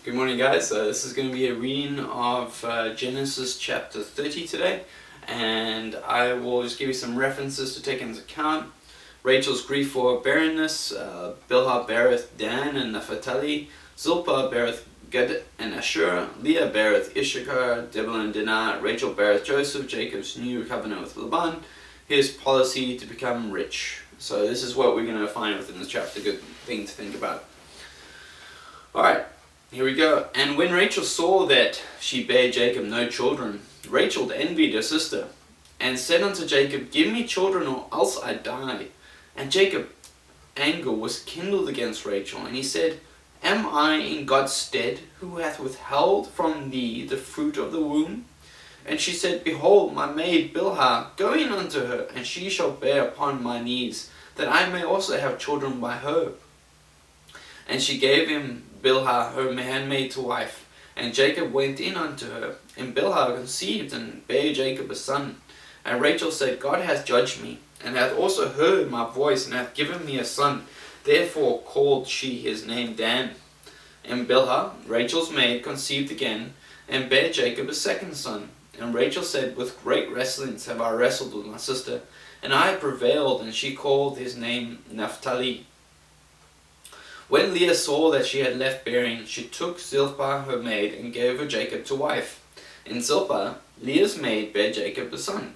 Good morning, guys. This is going to be a reading of Genesis chapter 30 today, and I will just give you some references to take into account. Rachel's grief for barrenness, Bilhah beareth Dan and Naphtali, Zilpah beareth Gad and Asher, Leah beareth Issachar, Zebulun and Dinah, Rachel beareth Joseph, Jacob's new covenant with Laban, his policy to become rich. So this is what we're going to find within this chapter. Good thing to think about. Alright. Here we go. And when Rachel saw that she bare Jacob no children, Rachel envied her sister, and said unto Jacob, Give me children, or else I die. And Jacob's anger was kindled against Rachel, and he said, Am I in God's stead, who hath withheld from thee the fruit of the womb? And she said, Behold, my maid Bilhah, go in unto her, and she shall bear upon my knees, that I may also have children by her. And she gave him Bilhah her handmaid to wife, and Jacob went in unto her, and Bilhah conceived and bare Jacob a son. And Rachel said, God hath judged me, and hath also heard my voice, and hath given me a son. Therefore called she his name Dan. And Bilhah, Rachel's maid, conceived again, and bare Jacob a second son. And Rachel said, With great wrestlings have I wrestled with my sister, and I have prevailed, and she called his name Naphtali. When Leah saw that she had left bearing, she took Zilpah her maid, and gave her Jacob to wife. And Zilpah, Leah's maid, bare Jacob a son.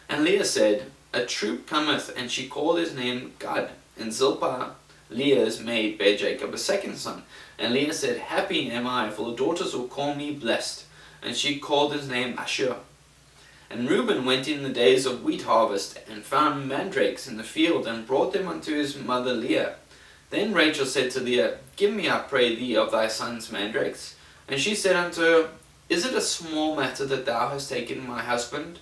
And Leah said, A troop cometh, and she called his name Gad. And Zilpah, Leah's maid, bare Jacob a second son. And Leah said, Happy am I, for the daughters will call me blessed. And she called his name Asher. And Reuben went in the days of wheat harvest, and found mandrakes in the field, and brought them unto his mother Leah. Then Rachel said to Leah, Give me, I pray thee, of thy son's mandrakes. And she said unto her, Is it a small matter that thou hast taken my husband?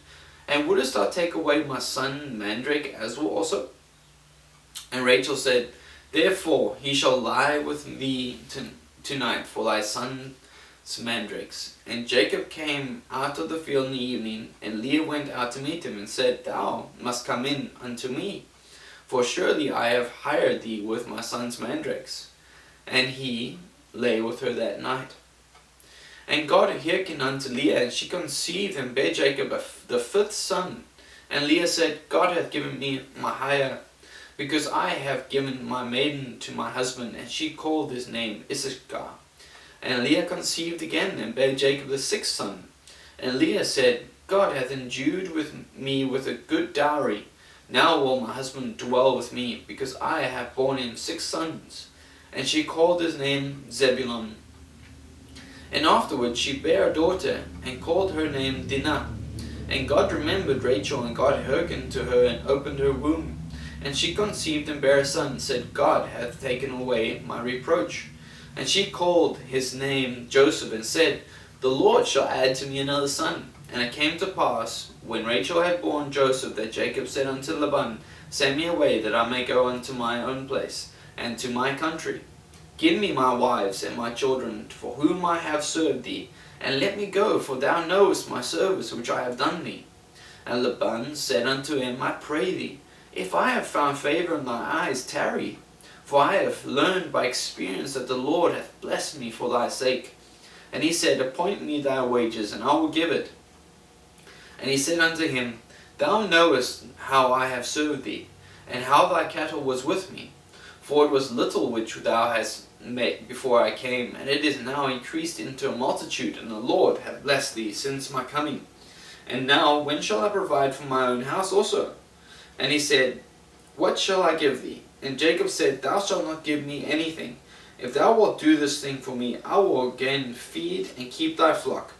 And wouldest thou take away my son mandrake as well also? And Rachel said, Therefore he shall lie with thee tonight for thy son's mandrakes. And Jacob came out of the field in the evening, and Leah went out to meet him, and said, Thou must come in unto me, for surely I have hired thee with my son's mandrakes. And he lay with her that night. And God hearkened unto Leah, and she conceived and bare Jacob the fifth son. And Leah said, God hath given me my hire, because I have given my maiden to my husband. And she called his name Issachar. And Leah conceived again, and bare Jacob the sixth son. And Leah said, God hath endued me with a good dowry. Now will my husband dwell with me, because I have borne him 6 sons. And she called his name Zebulun. And afterward she bare a daughter, and called her name Dinah. And God remembered Rachel, and God hearkened to her, and opened her womb. And she conceived and bare a son, said, God hath taken away my reproach. And she called his name Joseph, and said, The Lord shall add to me another son. And it came to pass, when Rachel had borne Joseph, that Jacob said unto Laban, Send me away, that I may go unto my own place, and to my country. Give me my wives and my children, for whom I have served thee, and let me go, for thou knowest my service which I have done thee. And Laban said unto him, I pray thee, if I have found favour in thy eyes, tarry. For I have learned by experience that the Lord hath blessed me for thy sake. And he said, Appoint me thy wages, and I will give it. And he said unto him, Thou knowest how I have served thee, and how thy cattle was with me. For it was little which thou hast made before I came, and it is now increased into a multitude, and the Lord hath blessed thee since my coming. And now, when shall I provide for my own house also? And he said, What shall I give thee? And Jacob said, Thou shalt not give me anything. If thou wilt do this thing for me, I will again feed and keep thy flock.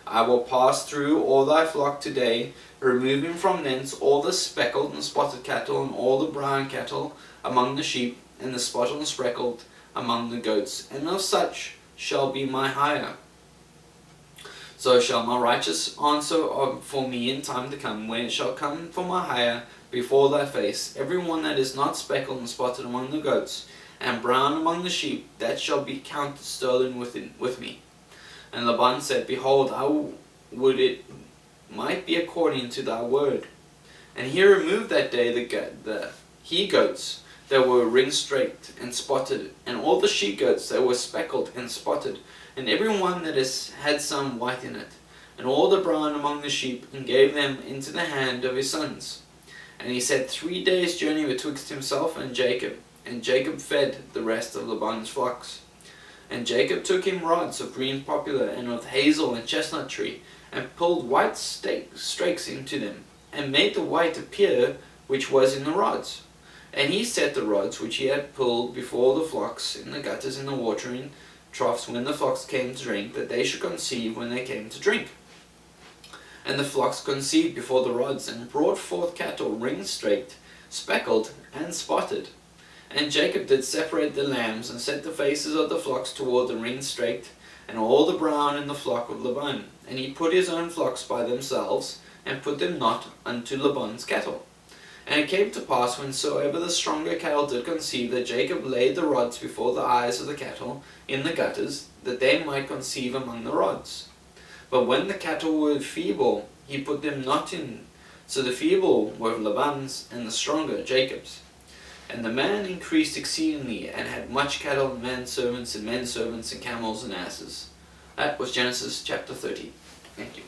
I will pass through all thy flock today, removing from thence all the speckled and spotted cattle, and all the brown cattle among the sheep, and the spotted and speckled among the goats. And of such shall be my hire. So shall my righteous answer for me in time to come, when it shall come for my hire before thy face. Every one that is not speckled and spotted among the goats, and brown among the sheep, that shall be counted stolen with me. And Laban said, Behold, I would it might be according to thy word. And he removed that day the he-goats they were ring-streaked and spotted, and all the she-goats they were speckled and spotted, and every one that had some white in it, and all the brown among the sheep, and gave them into the hand of his sons. And he set 3 days' journey betwixt himself and Jacob fed the rest of Laban's flocks. And Jacob took him rods of green poplar and of hazel and chestnut tree, and pulled white strakes into them, and made the white appear which was in the rods. And he set the rods which he had pulled before the flocks in the gutters in the watering troughs when the flocks came to drink, that they should conceive when they came to drink. And the flocks conceived before the rods, and brought forth cattle ring-streaked, speckled, and spotted. And Jacob did separate the lambs, and set the faces of the flocks toward the ring-streaked, and all the brown in the flock of Laban. And he put his own flocks by themselves, and put them not unto Laban's cattle. And it came to pass, whensoever the stronger cattle did conceive, that Jacob laid the rods before the eyes of the cattle in the gutters, that they might conceive among the rods. But when the cattle were feeble, he put them not in. So the feeble were Laban's, and the stronger Jacob's. And the man increased exceedingly, and had much cattle, and manservants, and camels, and asses. That was Genesis chapter 30. Thank you.